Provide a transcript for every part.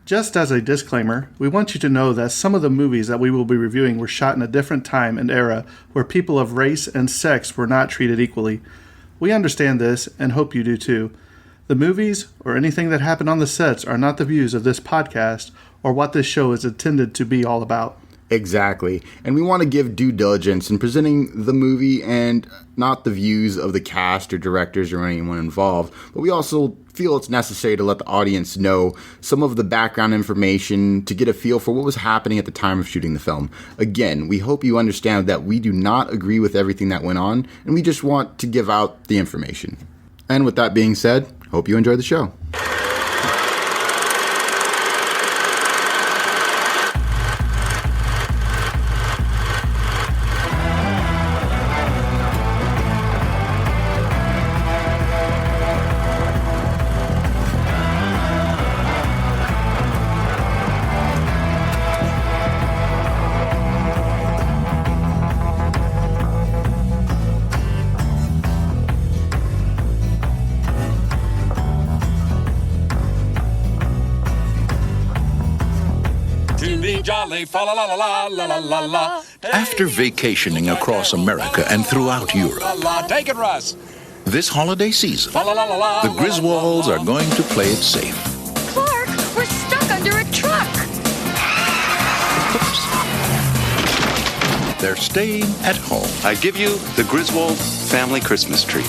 Just as a disclaimer, we want you to know that some of the movies that we will be reviewing were shot in a different time and era where people of race and sex were not treated equally. We understand this and hope you do too. The movies or anything that happened on the sets are not the views of this podcast or what this show is intended to be all about. Exactly. And we want to give due diligence in presenting the movie and not the views of the cast or directors or anyone involved. But we also feel it's necessary to let the audience know some of the background information to get a feel for what was happening at the time of shooting the film. Again, we hope you understand that we do not agree with everything that went on, and we just want to give out the information. And with that being said, hope you enjoy the show. After vacationing across America and throughout Europe, Take it, Russ. this holiday season, the Griswolds are going to play it safe. Clark, we're stuck under a truck. They're staying at home. I give you the Griswold family Christmas tree.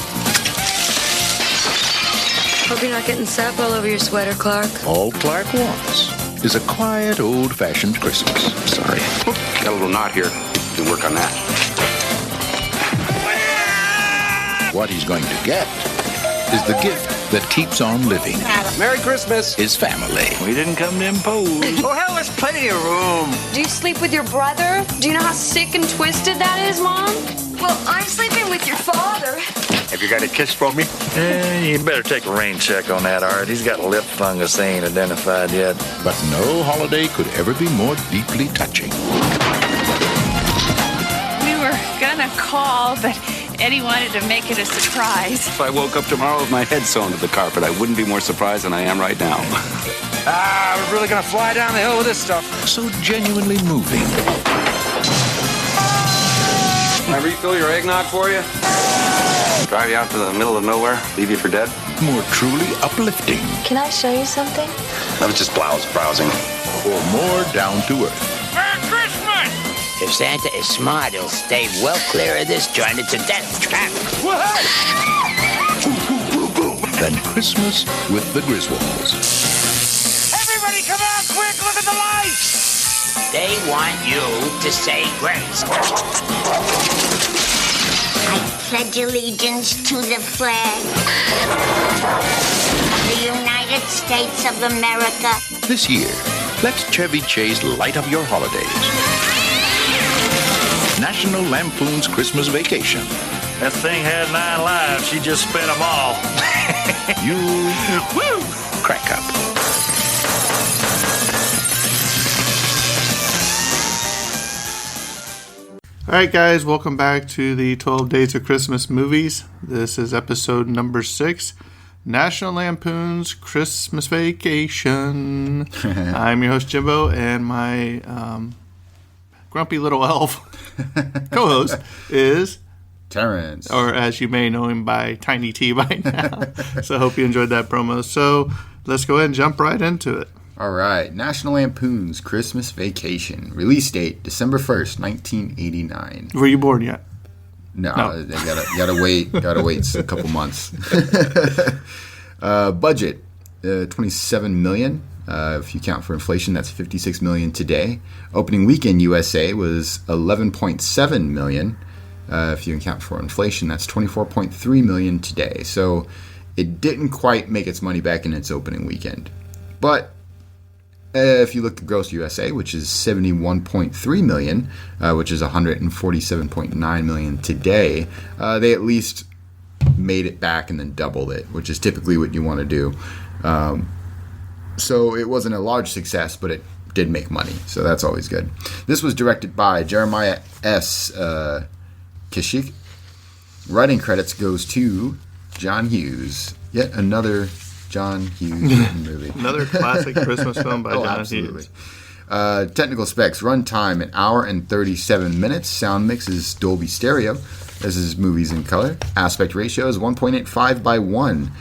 Hope you're not getting sap all over your sweater, Clark. All Clark wants is a quiet, old-fashioned Christmas. Sorry. Got a little knot here. Can work on that. What he's going to get is the gift that keeps on living. Merry Christmas. His family. We didn't come to impose. Oh, hell, there's plenty of room. Do you sleep with your brother? Do you know how sick and twisted that is, Mom? Well, I'm sleeping with your father. Have you got a kiss for me? You better take a rain check on that, Art. He's got lip fungus they ain't identified yet. But no holiday could ever be more deeply touching. We were gonna call, but Eddie wanted to make it a surprise. If I woke up tomorrow with my head sewn to the carpet, I wouldn't be more surprised than I am right now. We're really gonna fly down the hill with this stuff. So genuinely moving. Can I refill your eggnog for you? Drive you out to the middle of nowhere, leave you for dead? More truly uplifting. Can I show you something? I was just browsing. Or more down to earth. Merry Christmas! If Santa is smart, he'll stay well clear of this joint. It's a death trap. Than Christmas with the Griswolds. Everybody come out quick, look at the lights! They want you to say grace. I pledge allegiance to the flag of the United States of America. This year, let Chevy Chase light up your holidays. National Lampoon's Christmas Vacation. That thing had 9 lives. She just spent them all. You crack up. Alright guys, welcome back to the 12 Days of Christmas movies. This is episode number 6, National Lampoon's Christmas Vacation. I'm your host Jimbo, and my grumpy little elf co-host is Terrence. Or as you may know him by Tiny T by now. So I hope you enjoyed that promo. So let's go ahead and jump right into it. All right, National Lampoon's Christmas Vacation. Release date, December 1st, 1989. Were you born yet? No. They gotta wait a couple months. Budget, $27 million. If you count for inflation, that's $56 million today. Opening weekend USA was $11.7 million. If you account for inflation, that's $24.3 million today. So it didn't quite make its money back in its opening weekend. But if you look at gross USA, which is $71.3 million, which is $147.9 million today, they at least made it back and then doubled it, which is typically what you want to do. So it wasn't a large success, but it did make money, so that's always good. This was directed by Jeremiah S. Kishik. Writing credits goes to John Hughes. Yet another John Hughes movie. Another classic Christmas film by John absolutely. Hughes. Technical specs: runtime an hour and 37 minutes. Sound mix is Dolby Stereo. This is movies in color. Aspect ratio is 1.85 by 1.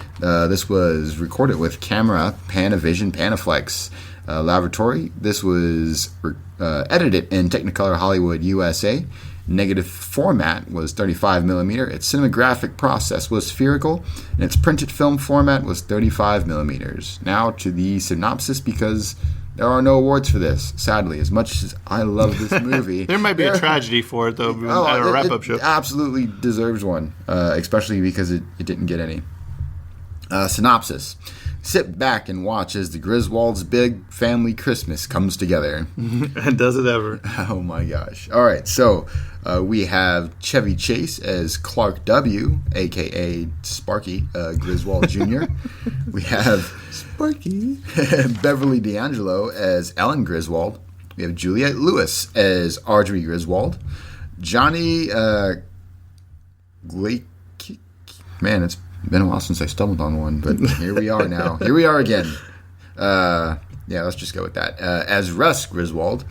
This was recorded with camera Panavision Panaflex Laboratory. This was edited in Technicolor Hollywood, USA. Negative format was 35 millimeter. Its cinematographic process was spherical, and its printed film format was 35 millimeters. Now to the synopsis, because there are no awards for this, sadly. As much as I love this movie, There might be a tragedy for it, though, at a wrap-up show. It absolutely deserves one, especially because it didn't get any. Synopsis. Sit back and watch as the Griswolds' big family Christmas comes together. And does it ever. Oh my gosh. All right, so we have Chevy Chase as Clark W., a.k.a. Sparky Griswold Jr. We have Sparky Beverly D'Angelo as Ellen Griswold. We have Juliette Lewis as Audrey Griswold. Johnny Glake. Man, it's been a while since I stumbled on one, but here we are now. Here we are again. Yeah, let's just go with that. As Russ Griswold.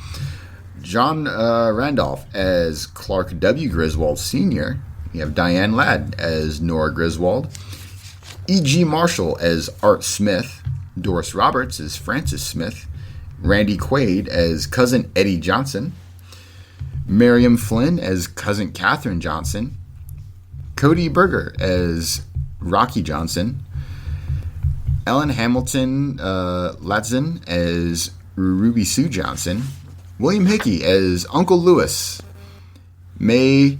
John Randolph as Clark W. Griswold Sr. You have Diane Ladd as Nora Griswold. E.G. Marshall as Art Smith. Doris Roberts as Frances Smith. Randy Quaid as Cousin Eddie Johnson. Miriam Flynn as Cousin Catherine Johnson. Cody Berger as Rocky Johnson. Ellen Hamilton Latzen as Ruby Sue Johnson. William Hickey as Uncle Lewis. Mae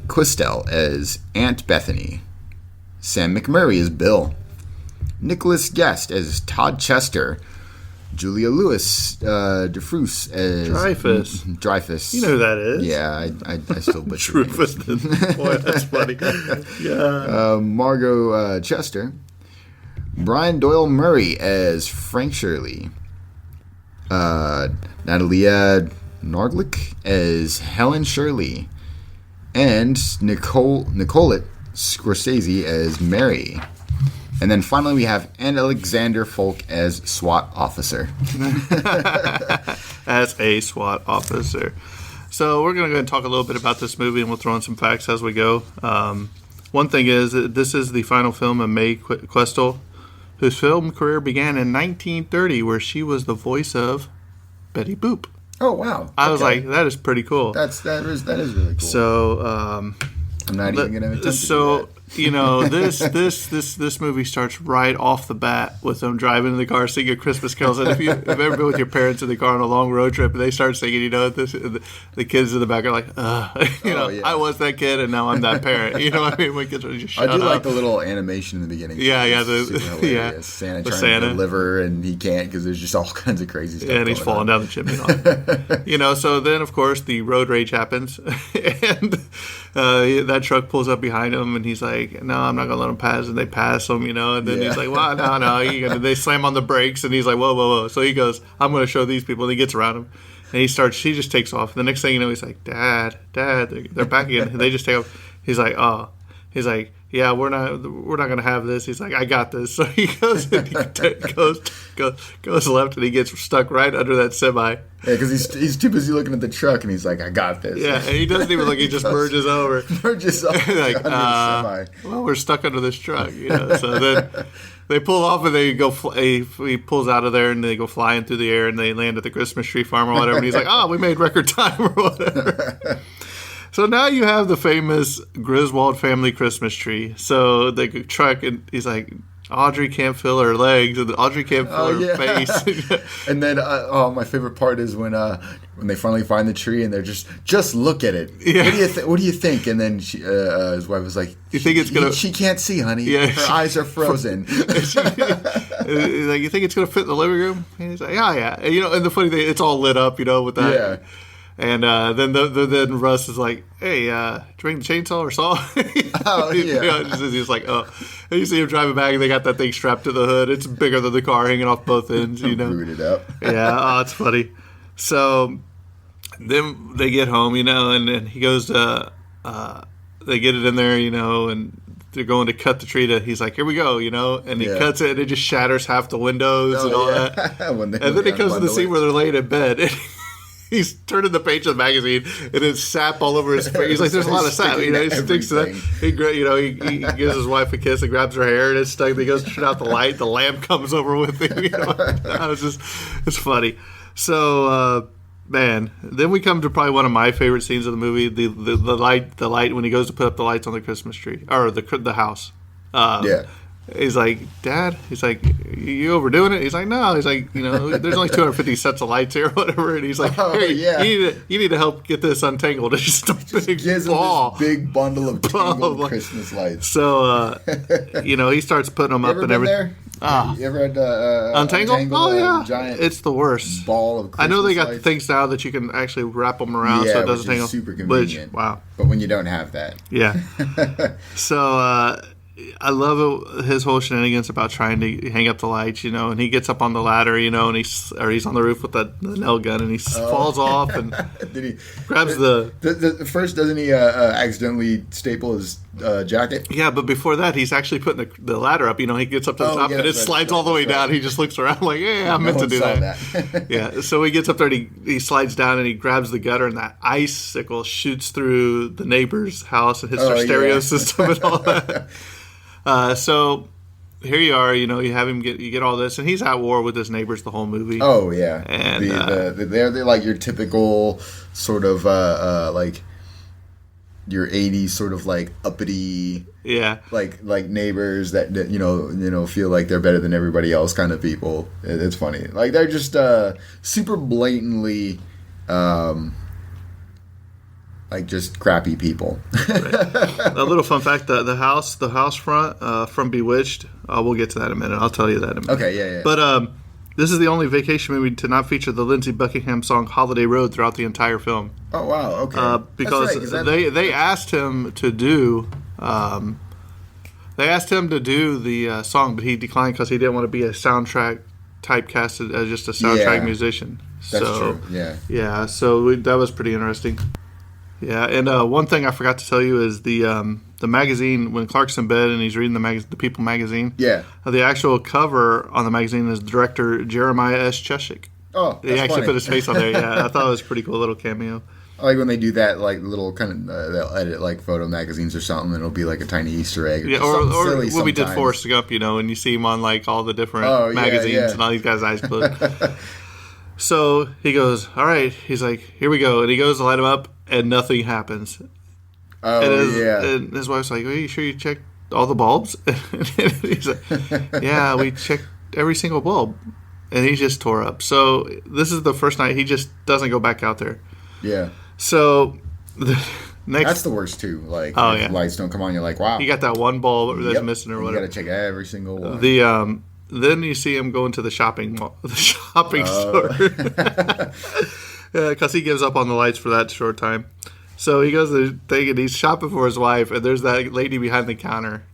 Quistel as Aunt Bethany. Sam McMurray as Bill. Nicholas Guest as Todd Chester. Julia Louis Dreyfus as Dreyfus. You know who that is. Yeah, I still butcher Dreyfus. Boy, that's funny. Yeah. Margot Chester. Brian Doyle Murray as Frank Shirley. Natalia Norglick as Helen Shirley. And Nicolette Scorsese as Mary. And then finally we have Ann Alexander Folk as SWAT officer. As a SWAT officer. So we're going to go ahead and talk a little bit about this movie, and we'll throw in some facts as we go. One thing is, this is the final film of Mae Questel, whose film career began in 1930, where she was the voice of Betty Boop. Oh, wow. I was like, that is pretty cool. That is really cool. So, I'm not even going to attempt to so do that. you know, this movie starts right off the bat with them driving in the car singing Christmas carols. And if you've ever been with your parents in the car on a long road trip and they start singing, you know, the kids in the back are like, yeah. I was that kid and now I'm that parent. You know what I mean? My kids are just shut I do up. like the little animation in the beginning. Yeah, yeah. Santa trying to deliver and he can't because there's just all kinds of crazy stuff. Yeah, and he's falling down the chimney. You know, so then of course the road rage happens and that truck pulls up behind him and he's like, no, I'm not gonna let him pass, and they pass him, you know, and then he's like, well, no, they slam on the brakes and he's like, whoa, so he goes, I'm gonna show these people, and he gets around him and he just takes off, and the next thing you know, he's like, Dad, they're back again, and they just take off. He's like, yeah, we're not gonna have this. He's like, I got this. So he goes and he goes left, and he gets stuck right under that semi. Yeah, because he's too busy looking at the truck, and he's like, I got this. Yeah, and he doesn't even look. He just merges over. Like, under the semi. Well, we're stuck under this truck, you know. So then they pull off, and they go. He pulls out of there, and they go flying through the air, and they land at the Christmas tree farm or whatever. And he's like, we made record time or whatever. So now you have the famous Griswold family Christmas tree. So the truck, and he's like, Audrey can't feel her legs, and Audrey can't feel her face. And then, my favorite part is when they finally find the tree and they're just look at it. Yeah. What do you think? And then his wife was like, "You think it's gonna?" She can't see, honey. Yeah, her eyes are frozen. Like, you think it's gonna fit in the living room? And he's like, yeah. And, you know, and the funny thing, it's all lit up, you know, with that. Yeah. And then Russ is like, hey, bring the chainsaw or saw? He's like, oh. And you see him driving back, and they got that thing strapped to the hood. It's bigger than the car, hanging off both ends, you know. Rooted up. Yeah, it's funny. So then they get home, you know, and he goes to, they get it in there, you know, and they're going to cut the tree. He's like, here we go, and he cuts it, and it just shatters half the windows and all that. And then it comes to the scene where they're laying in bed. And he's turning the page of the magazine, and it's sap all over his face. He's like, "There's a lot of sap." He sticks to that. He gives his wife a kiss and grabs her hair, and it's stuck. He goes to turn out the light. The lamp comes over with him. It's funny. So, man, then we come to probably one of my favorite scenes of the movie: the light when he goes to put up the lights on the Christmas tree or the house. He's like, Dad, he's like, you overdoing it? He's like, no. He's like, there's only 250 sets of lights here or whatever. And he's like, you need to help get this untangled. It's just a big ball. This big bundle of tangled Christmas lights. So, he starts putting them up and everything. You ever had Untangled? Oh, yeah. Giant it's the worst. Ball of Christmas I know they got lights. things now that you can actually wrap them around so it doesn't tangle. Super convenient. Wow. But when you don't have that. Yeah. So, I love his whole shenanigans about trying to hang up the lights, and he gets up on the ladder, and he's on the roof with the nail gun, and he falls off and grabs the first. Doesn't he accidentally staple his jacket? Yeah, but before that, he's actually putting the ladder up. He gets up to the top, and it slides all the way down. He just looks around like, "Yeah, I meant to do that." Yeah, so he gets up there, and he slides down, and he grabs the gutter, and that icicle shoots through the neighbor's house and hits their stereo system and all that. So here you are, you have him you get all this, and he's at war with his neighbors the whole movie. Oh yeah, and they're like your typical sort of like your 80s sort of like uppity, like neighbors that feel like they're better than everybody else kind of people. It's funny, like they're just super blatantly. Like just crappy people. Right. A little fun fact: the house front from Bewitched. We'll get to that in a minute. I'll tell you that in a minute. Okay, yeah. But this is the only vacation movie to not feature the Lindsey Buckingham song "Holiday Road" throughout the entire film. Oh wow! Okay. Because they asked him to do. They asked him to do the song, but he declined because he didn't want to be a soundtrack typecasted as just a soundtrack musician. That's true. Yeah. Yeah. So that was pretty interesting. Yeah, and one thing I forgot to tell you is the magazine, when Clark's in bed and he's reading the People magazine. Yeah. The actual cover on the magazine is director Jeremiah S. Cheshik. Oh, that's He actually funny. put his face on there. Yeah, I thought it was a pretty cool little cameo. I like when they do that, like little kind of they'll edit like photo magazines or something, and it'll be like a tiny Easter egg. Yeah, or when we did Forrest Gump, and you see him on like all the different magazines and all these guys' eyes closed. So he goes, all right. He's like, here we go. And he goes to light him up, and nothing happens. And his wife's like, are you sure you checked all the bulbs? And he's like, yeah, we checked every single bulb. And he just tore up. So this is the first night he just doesn't go back out there. Yeah. So that's the worst too. Like, if lights don't come on, you're like, wow. You got that one bulb that's missing or whatever. You got to check every single one. Then you see him go into the shopping store because he gives up on the lights for that short time. So he goes to the thing and he's shopping for his wife, and there's that lady behind the counter,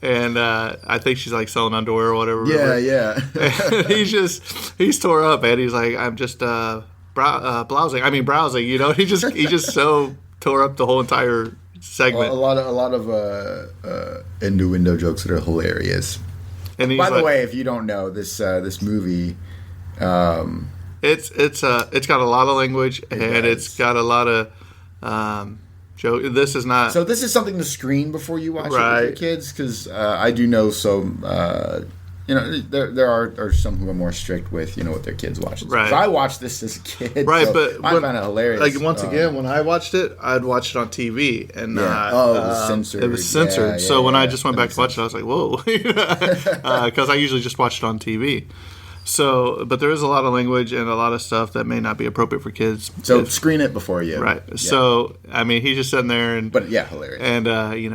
and I think she's like selling underwear or whatever. Yeah. And he's tore up, and he's like, I'm just browsing. He just so tore up the whole entire segment. A lot of innuendo jokes that are hilarious. And by the way, if you don't know this movie, it's got a lot of language and it's got a lot of joke. This is not. So this is something to screen before you watch it with your kids, because I do know there are some who are more strict with what their kids watch. Right. I watched this as a kid. Right, so but I found it hilarious. Like once again, when I watched it, I'd watched it on TV and not. It was censored. It was censored. So when I just went back to watch sense. it, I was like, whoa, because I usually just watched it on TV. So, but there is a lot of language and a lot of stuff that may not be appropriate for kids. So screen it before you. Right. Yeah. So, I mean, he's just sitting there and. But yeah, hilarious. And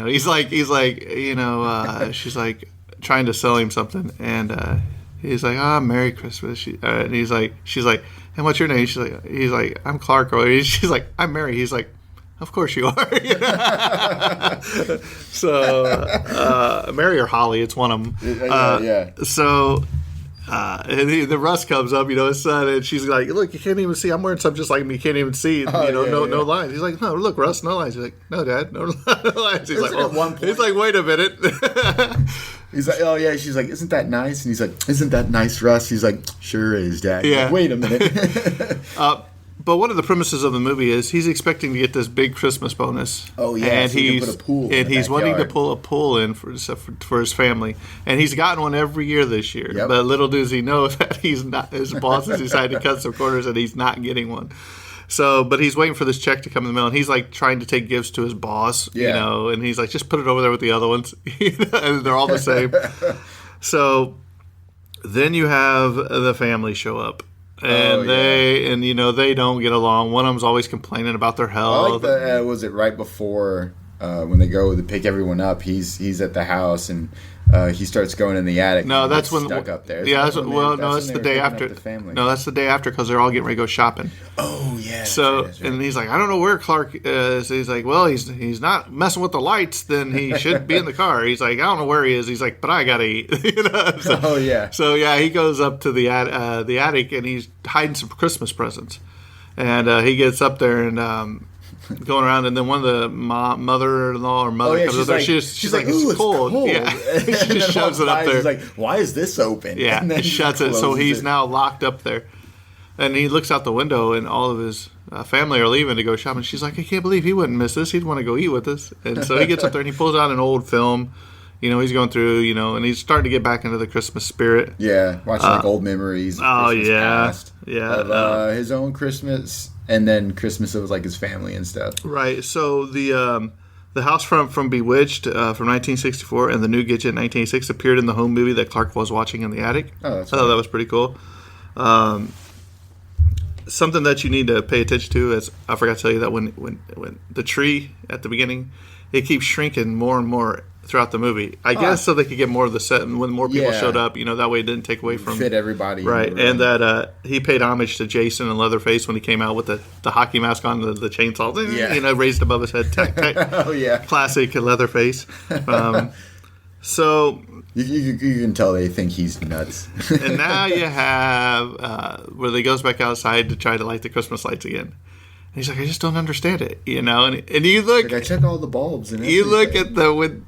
he's like, she's like trying to sell him something, and he's like, Merry Christmas. And she's like, and what's your name? He's like, I'm Clark. Or she's like, I'm Mary. He's like, of course you are. So, Mary or Holly, it's one of them. Yeah. So. the Russ comes up, his son, and she's like, "Look, you can't even see. I'm wearing something just like me. You can't even see. No lines." He's like, "No, look, Russ, no lines." He's like, "No, Dad, no lines." He's like, at one point, he's like, "Wait a minute." He's like, "Oh yeah." She's like, "Isn't that nice?" And he's like, "Isn't that nice, Russ?" He's like, "Sure is, Dad." Yeah. Like, wait a minute. But one of the premises of the movie is he's expecting to get this big Christmas bonus. Oh yeah, and so he he's can put a pool. And he's wanting to pull a pool in for his family, and he's gotten one every year this year. Yep. But little does he know that he's not. His boss has decided to cut some corners, and he's not getting one. So, but he's waiting for this check to come in the mail, and he's like trying to take gifts to his boss, and he's like, just put it over there with the other ones, and they're all the same. So then you have the family show up. And they don't get along. One of them's always complaining about their health. I like was it right before when they go to pick everyone up? He's at the house and he starts going in the attic. No, that's when stuck up there. Yeah, that's the day after. No, that's the day after because they're all getting ready to go shopping. Oh yeah. So that's right. and he's like, I don't know where Clark is. He's like, well, he's not messing with the lights. Then he should be in the car. He's like, I don't know where he is. He's like, but I gotta eat. So, oh yeah. So yeah, he goes up to the attic and he's hiding some Christmas presents, and he gets up there and. Going around, and then one of the mother-in-law or mother comes up there. She's like, it's cold. Yeah, she just shoves it up there. She's like, why is this open? Yeah, and then shuts it. So he's now locked up there, and he looks out the window, and all of his family are leaving to go shopping. She's like, I can't believe he wouldn't miss this. He'd want to go eat with us. And so he gets up there and he pulls out an old film. He's going through, and he's starting to get back into the Christmas spirit. Yeah, watching like old memories. Oh Christmas past of his own Christmas. And then Christmas, it was like his family and stuff. Right. So the house from Bewitched from 1964 and the New Gidget 1986 appeared in the home movie that Clark was watching in the attic. Oh, that's I thought that was pretty cool. Something that you need to pay attention to is I forgot to tell you that when the tree at the beginning, it keeps shrinking more and more throughout the movie. I guess so they could get more of the set, and when more people showed up, that way it didn't take away from fit everybody. Right, and that he paid homage to Jason and Leatherface when he came out with the hockey mask on, the chainsaw, raised above his head. Oh yeah, classic Leatherface. So you can tell they think he's nuts. And now you have where he goes back outside to try to light the Christmas lights again. And he's like, I just don't understand it, And you look, I check all the bulbs, and you look at when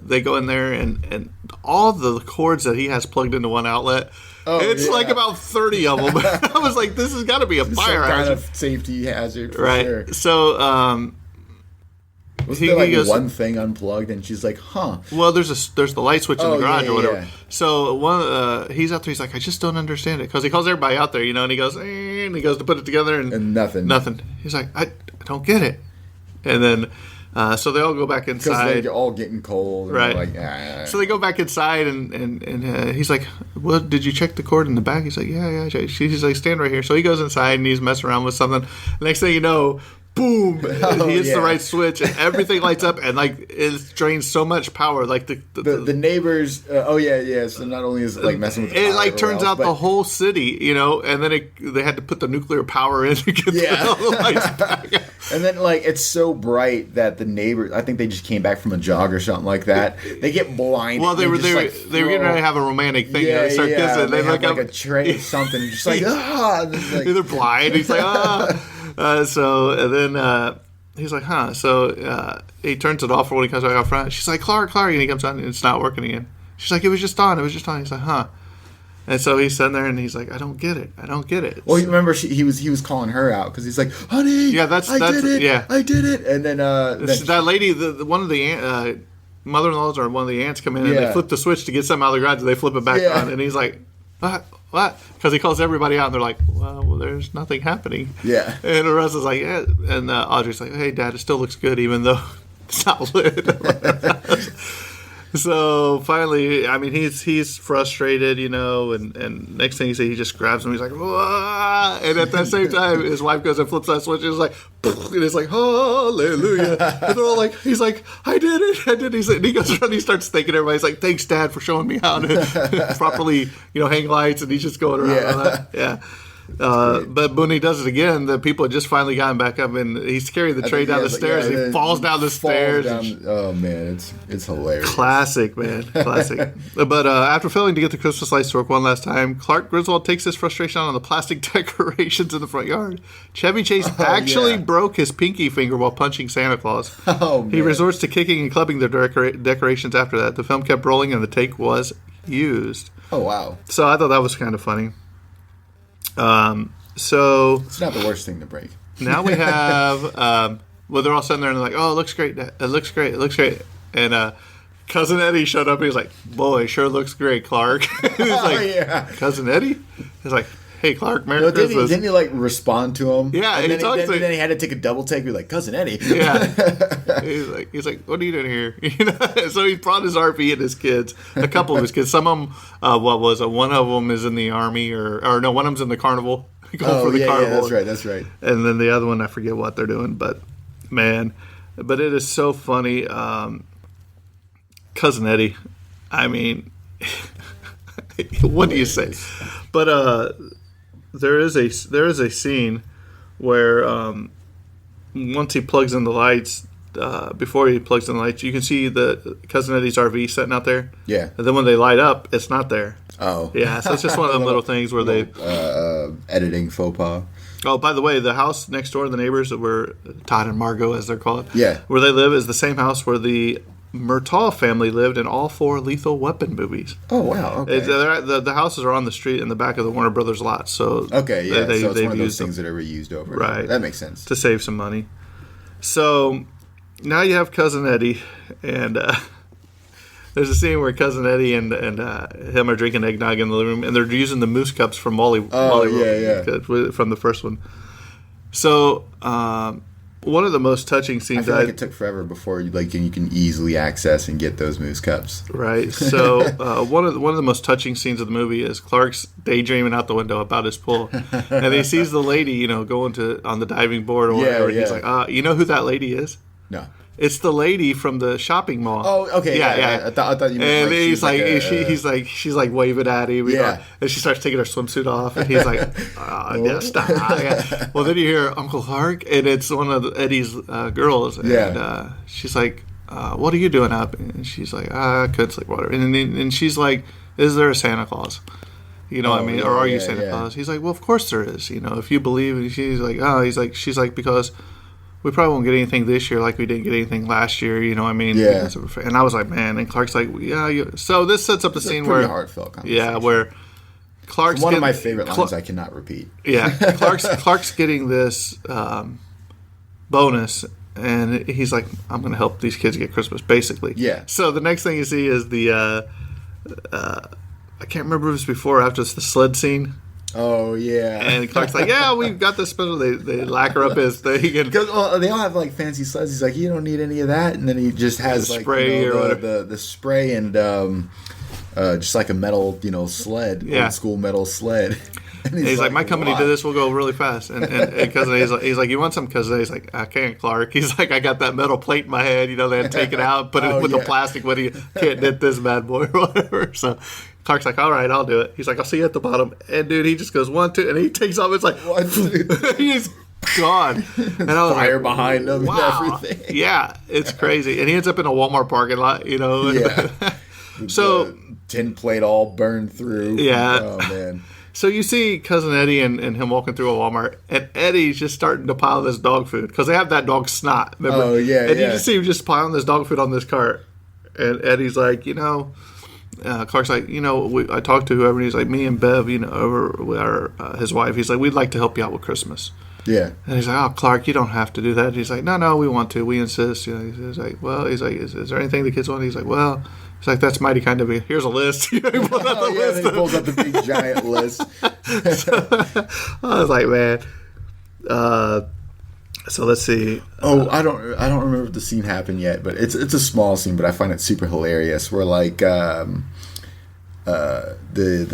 they go in there and all the cords that he has plugged into one outlet. It's like about 30 of them. I was like, this has got to be a fire hazard. Kind of safety hazard, for right? Sure. So. Wasn't there like one thing unplugged, and she's like, "Huh." Well, there's the light switch in the garage or whatever. Yeah. So he's out there. He's like, I just don't understand it because he calls everybody out there, and he goes, and he goes to put it together, and nothing. He's like, I don't get it. And then so they all go back inside. Because they're all getting cold, and right? Like, So they go back inside, and he's like, "Well, did you check the cord in the back?" He's like, "Yeah." She's like, "Stand right here." So he goes inside and he's messing around with something. Next thing you know. Boom! He hits the right switch, and everything lights up, and like it drains so much power. Like the neighbors. So not only is it like messing with the it, like turns out the whole city, and then they had to put the nuclear power in to get the lights back. And then like it's so bright that the neighbors. I think they just came back from a jog or something like that. They get blinded. Well, they were getting ready to have a romantic thing. They start kissing. They look like a tray or something. And just like they're blind. He's like So and then he's like, huh. So he turns it off when he comes back out front. She's like, Clark, and he comes on and it's not working again. She's like, it was just on. He's like, huh. And so he's sitting there and he's like, I don't get it. Well, you remember he was calling her out because he's like, honey, I did it. Yeah, I did it. And then that lady, one of the mother-in-laws or one of the aunts come in and they flip the switch to get something out of the garage and they flip it back on. And he's like, what? Because he calls everybody out and they're like, well, there's nothing happening. Yeah. And the rest is like, yeah. And Audrey's like, hey, Dad, it still looks good even though it's not lit. So finally, I mean, he's frustrated, and next thing you see, he just grabs him. He's like, whoa! And at that same time, his wife goes and flips that switch. And it's like, and it's like, hallelujah! And they're all like, he's like, I did it. And he goes around, and he starts thanking everybody. He's like, thanks, Dad, for showing me how to properly, hang lights. And he's just going around. Yeah. But when he does it again, the people had just finally gotten back up, and he's carrying the tray down the stairs. And he falls down the stairs. Oh man, it's hilarious. Classic, man, classic. But after failing to get the Christmas lights to work one last time, Clark Griswold takes his frustration out on the plastic decorations in the front yard. Chevy Chase actually broke his pinky finger while punching Santa Claus. Oh, man. He resorts to kicking and clubbing the decorations after that. The film kept rolling, and the take was used. Oh wow! So I thought that was kind of funny. So it's not the worst thing to break. Now we have, well, they're all sitting there and they're like, "Oh, it looks great! It looks great! It looks great!" And Cousin Eddie showed up. And he's like, "Boy, it sure looks great, Clark." He's like, "Cousin Eddie?" He's like, "Hey, Clark, Merry Christmas." Didn't he like respond to him? Yeah, and then he had to take a double take. Be like, "Cousin Eddie." Yeah, he's like, "What are you doing here?" You know. So he brought his RV and his kids, a couple of his kids. Some of them, one of them is in the army, or no, one of them's in the carnival. Going for the carnival. Yeah, that's right. And then the other one, I forget what they're doing, but man, it is so funny. Cousin Eddie, I mean, what do you say? But there is a scene where once he plugs in the lights, before he plugs in the lights, you can see the Cousin Eddie's RV sitting out there. Yeah. And then when they light up, it's not there. Oh. Yeah, so it's just one of them little things where they... editing faux pas. Oh, by the way, the house next door, the neighbors, where Todd and Margot, as they're called, yeah, where they live, is the same house where the Murtaugh family lived in all 4 Lethal Weapon movies. Oh, wow. Okay. The houses are on the street in the back of the Warner Brothers lot. So okay, yeah. So it's one of those things that are reused over. Right. That makes sense. To save some money. So now you have Cousin Eddie, and there's a scene where Cousin Eddie and him are drinking eggnog in the living room, and they're using the moose cups from Molly. From the first one. So one of the most touching scenes. I feel like it took forever before you can easily access and get those moose cups. Right. So one of the most touching scenes of the movie is Clark's daydreaming out the window about his pool, and he sees the lady, going on the diving board or whatever. And he's like, you know who that lady is? No. It's the lady from the shopping mall. Oh, okay. Yeah. I thought you meant. And she's like waving at him. And she starts taking her swimsuit off, and he's like, yeah, stop. Yeah. Well, then you hear Uncle Clark, and it's one of Eddie's girls, and she's like, "What are you doing up?" And she's like, "I couldn't sleep, whatever." And she's like, "Is there a Santa Claus?" Or are you Santa Claus? He's like, "Well, of course there is. If you believe." And she's like, she's like, because we probably won't get anything this year like we didn't get anything last year, Yeah. And I was like, man. And Clark's like, yeah. So this sets up the scene where heartfelt conversation. Yeah, where Clark's one of my favorite lines I cannot repeat. Yeah, Clark's getting this bonus, and he's like, I'm going to help these kids get Christmas, basically. Yeah. So the next thing you see is the I can't remember if it was before or after, it's the sled scene. Oh, yeah. And Clark's like, yeah, we've got this special. They lacquer up his thing. Because they all have, fancy sleds. He's like, you don't need any of that. And then he just has, spray or whatever. The spray and just like a metal, sled. Yeah. Old school metal sled. And he's like, my company did this. We'll go really fast. And Cousin he's like, you want some? Cousin he's like, I can't, Clark. He's like, I got that metal plate in my head. They had to take it out, put it with the plastic. What do you can't knit this bad boy or whatever. So Clark's like, all right, I'll do it. He's like, I'll see you at the bottom. And dude, he just goes 1, 2, and he takes off. It's like 1, 2. He's gone. And I was fire like, behind him wow. and everything. Yeah, it's crazy. And he ends up in a Walmart parking lot. Yeah. So the tin plate all burned through. Yeah. Oh man. So you see Cousin Eddie and him walking through a Walmart, and Eddie's just starting to pile this dog food because they have that dog snot. Remember? Oh yeah. And you just see him just piling this dog food on this cart, and Eddie's like, Clark's like, I talked to whoever, and he's like, me and Bev, over his wife. He's like, we'd like to help you out with Christmas. Yeah. And he's like, oh, Clark, you don't have to do that. He's like, no, we want to. We insist. He's like, well, is there anything the kids want? He's like, well, it's like, that's mighty kind of you. Here's a list. He pulls out the list. He pulls out the big giant list. So, I was like, man. So let's see. I don't remember if the scene happened yet, but it's a small scene, but I find it super hilarious. Where the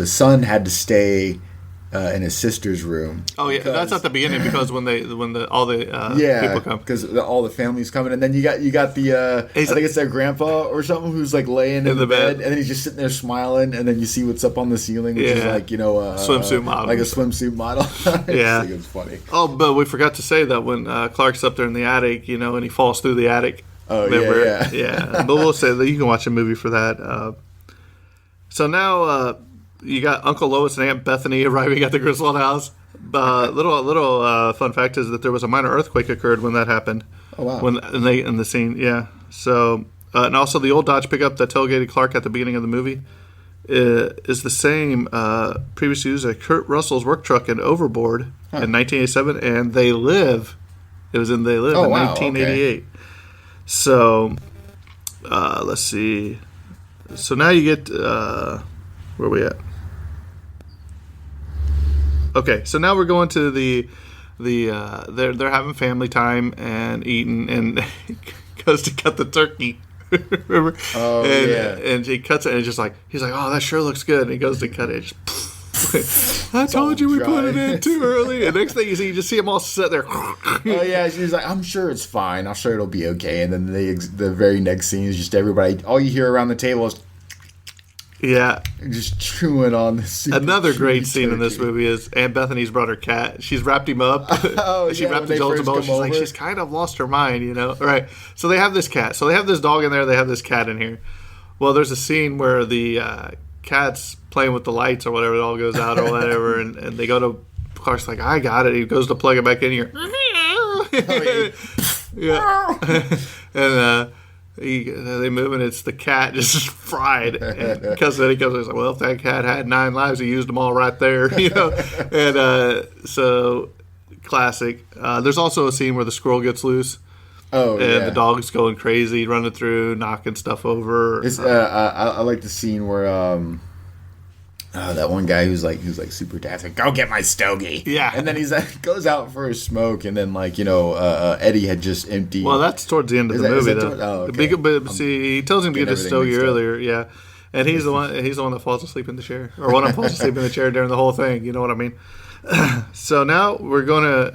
son had to stay in his sister's room. Oh yeah, that's at the beginning because when all the people come, because all the family's coming, and then you got the I think it's their grandpa or something who's like laying in the bed, and then he's just sitting there smiling, and then you see what's up on the ceiling, which is like swimsuit model, like a swimsuit model. Yeah, it's funny. Oh, but we forgot to say that when Clark's up there in the attic, and he falls through the attic. Oh yeah. But we'll say that you can watch a movie for that. So now. You got Uncle Lois and Aunt Bethany arriving at the Griswold house. Little fun fact is that there was a minor earthquake occurred when that happened. Oh wow! In the scene, yeah. So and also the old Dodge pickup that tailgated Clark at the beginning of the movie is the same previously used as Kurt Russell's work truck in Overboard in 1987, and They Live. It was in They Live in 1988. Okay. So let's see. So now you get where are we at? Okay, so now we're going to the they're having family time and eating, and goes to cut the turkey. Remember? Oh, and he cuts it, and he's like, oh, that sure looks good. And he goes to cut it. I told you we put it in too early. And next thing you see, you just see them all sit there. Oh yeah, she's like, I'm sure it's fine. I'm sure it'll be okay. And then the very next scene is just everybody. All you hear around the table is. Yeah. Just chewing on this. Another great scene in this movie is Aunt Bethany's brought her cat. She's wrapped him up. She wrapped the gelatin bowl. She's like, she's kind of lost her mind, Right. So they have this cat. So they have this dog in there. They have this cat in here. Well, there's a scene where the cat's playing with the lights or whatever. It all goes out or whatever. and they go to, Clark's like, I got it. He goes to plug it back in here. Yeah. And, they move and it's the cat just fried, because then he comes and he's like, well, if that cat had 9 lives, he used them all right there, and so classic. There's also a scene where the squirrel gets loose, the dog's going crazy, running through, knocking stuff over. I like the scene where that one guy who's like super daft, like, go get my stogie. Yeah. And then he's like, goes out for a smoke, and then Eddie had just emptied. Well, that's towards the end of the movie, though. Okay. But see, he tells him to get his stogie earlier, yeah. And he's the one that falls asleep in the chair, or one of them falls asleep in the chair during the whole thing. You know what I mean? So now we're gonna.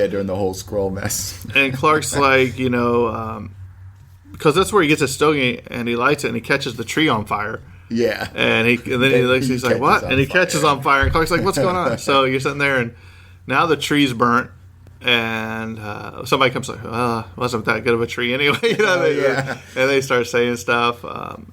During the whole scroll mess. And Clark's like, because that's where he gets his stogie, and he lights it, and he catches the tree on fire. Yeah. And then he looks, he's like, what? And he catches on fire. And Clark's like, what's going on? So you're sitting there, and now the tree's burnt, and somebody comes like, wasn't that good of a tree anyway. And they start saying stuff.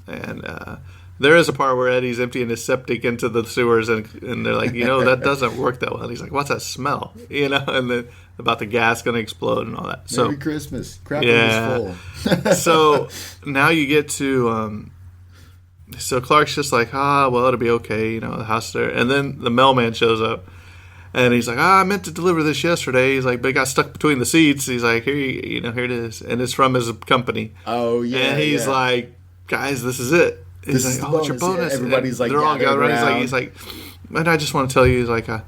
And there is a part where Eddie's emptying his septic into the sewers, and they're like, that doesn't work that well. And he's like, what's that smell? And then about the gas going to explode and all that. Merry Christmas. Crap is full. So now you get to... So Clark's just like, well, it'll be okay, the house there. And then the mailman shows up, and he's like, I meant to deliver this yesterday. He's like, but it got stuck between the seats. He's like, here it is. And it's from his company. Oh, yeah. And he's like, guys, this is it. He's this like, is it's your bonus. Yeah, everybody's like, they're all gathered around. He's like, and I just want to tell you, he's like, I'm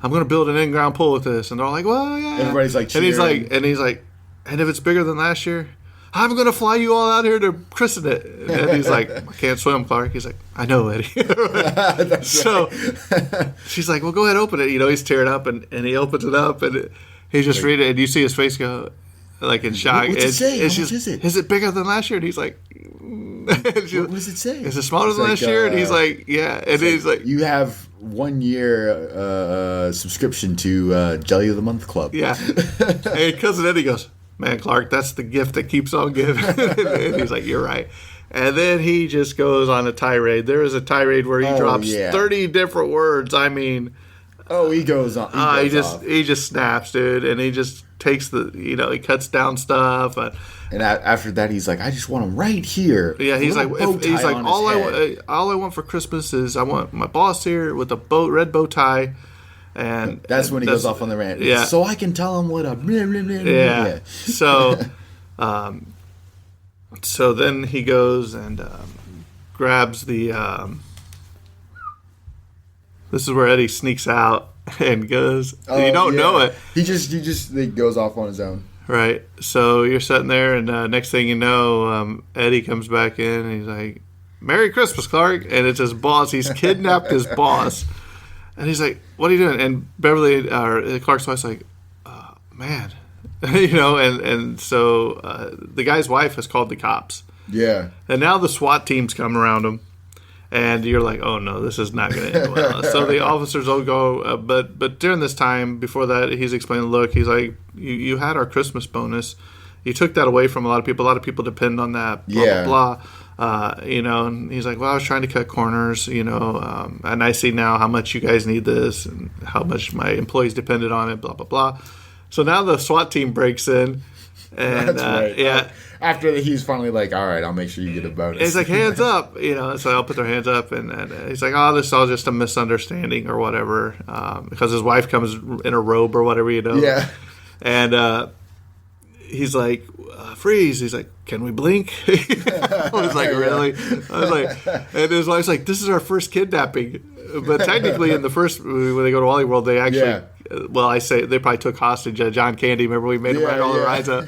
going to build an in-ground pool with this. And they're all like, well, yeah. Everybody's like, cheering. And he's like, and if it's bigger than last year, I'm going to fly you all out here to christen it. And he's like, I can't swim, Clark. He's like, I know, Eddie. So she's like, well, go ahead, open it. He's tearing up, and he opens it up, and he just read it, and you see his face go, like, in shock. What's it say? How much is it? Is it bigger than last year? And he's like, what does it say? Is it smaller than last year? And he's like, yeah. And he's like, you have 1 year subscription to Jelly of the Month Club. Yeah. And Cousin Eddie goes, man, Clark, that's the gift that keeps on giving. And he's like, you're right. And then he just goes on a tirade. There is a tirade where he drops 30 different words. I mean... he goes on. He just snaps, dude. And he just takes he cuts down stuff. And after that, he's like, I just want him right here. Yeah, he's like, all I want for Christmas is I want my boss here with a red bow tie. And that's when he goes off on the rant. Yeah. So I can tell him what a... Yeah. So, so then he goes and grabs the... this is where Eddie sneaks out and goes... you don't know it. He just goes off on his own. Right. So you're sitting there, and next thing you know, Eddie comes back in, and he's like, Merry Christmas, Clark. And it's his boss. He's kidnapped his boss. And he's like, what are you doing? And Beverly, or Clark's wife's like, man. And so the guy's wife has called the cops. Yeah. And now the SWAT teams come around him. And you're like, oh, no, this is not going to end well. So the officers all go. But during this time, before that, he's explaining, look, he's like, you had our Christmas bonus. You took that away from a lot of people. A lot of people depend on that, blah, blah, blah. And he's like, well, I was trying to cut corners, and I see now how much you guys need this and how much my employees depended on it, blah, blah, blah. So now the SWAT team breaks in. And, that's right. Yeah. After he's finally like, all right, I'll make sure you get a bonus. He's like, hands up, so I'll put their hands up. And he's like, oh, this is all just a misunderstanding or whatever. Because his wife comes in a robe or whatever, Yeah. And he's like, freeze. He's like, can we blink? I was like, really? I was like, and his wife's like, this is our first kidnapping. But technically, in the first movie, when they go to Wally World, they actually, I say they probably took hostage John Candy. Remember, we made him ride all the rides up.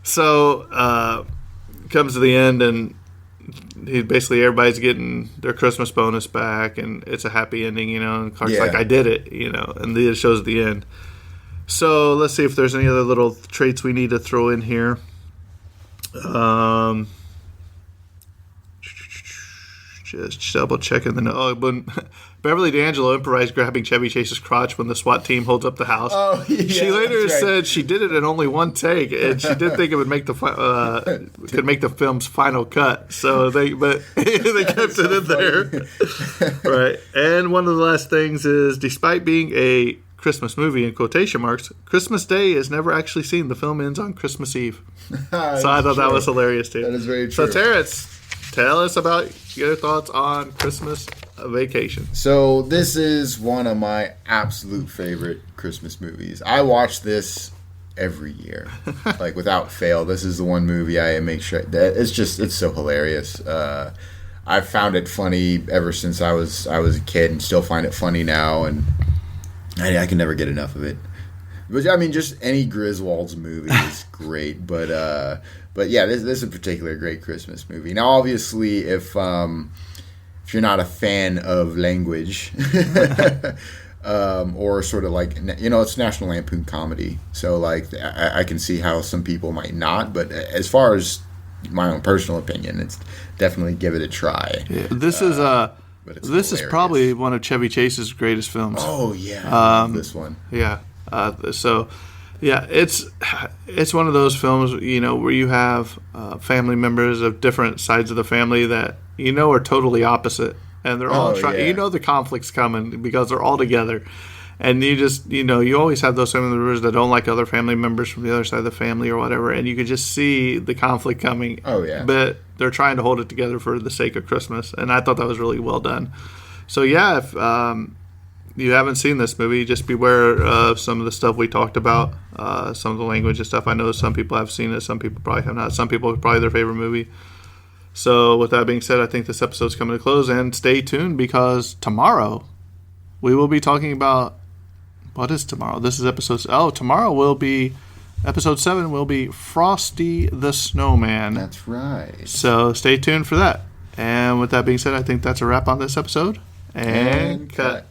So, comes to the end, and everybody's getting their Christmas bonus back, and it's a happy ending, and Clark's like, I did it, and it shows at the end. So let's see if there's any other little traits we need to throw in here. Just double checking the note. When Beverly D'Angelo improvised grabbing Chevy Chase's crotch when the SWAT team holds up the house. Oh, yeah, she later said she did it in only one take, and she did think it would make could make the film's final cut. So they kept it in there, right? And one of the last things is, despite being a Christmas movie in quotation marks, Christmas Day is never actually seen. The film ends on Christmas Eve. So I thought that was hilarious too. That is very true. So Terrence, tell us about your thoughts on Christmas Vacation. So this is one of my absolute favorite Christmas movies. I watch this every year, like without fail. This is the one movie I make sure that it's so hilarious. I've found it funny ever since I was a kid, and still find it funny now, and I can never get enough of it. But I mean, just any Griswold's movie is great. But yeah, this is a particularly great Christmas movie. Now, obviously, if you're not a fan of language, or sort of like, it's National Lampoon comedy, so like I can see how some people might not. But as far as my own personal opinion, it's definitely give it a try. Yeah, this is probably one of Chevy Chase's greatest films. Oh yeah, I love this one. Yeah. It's one of those films, where you have family members of different sides of the family that are totally opposite, and they're all trying. The conflict's coming because they're all together, and you just you always have those family members that don't like other family members from the other side of the family or whatever, and you could just see the conflict coming. Oh yeah, but they're trying to hold it together for the sake of Christmas, and I thought that was really well done. So yeah, if you haven't seen this movie, just beware of some of the stuff we talked about, some of the language and stuff. I know some people have seen it, some people probably have not. Some people, it's probably their favorite movie. So with that being said, I think this episode's coming to close, and stay tuned because tomorrow we will be talking about, what is tomorrow? This is tomorrow will be, episode 7 will be Frosty the Snowman. That's right. So stay tuned for that. And with that being said, I think that's a wrap on this episode. And cut.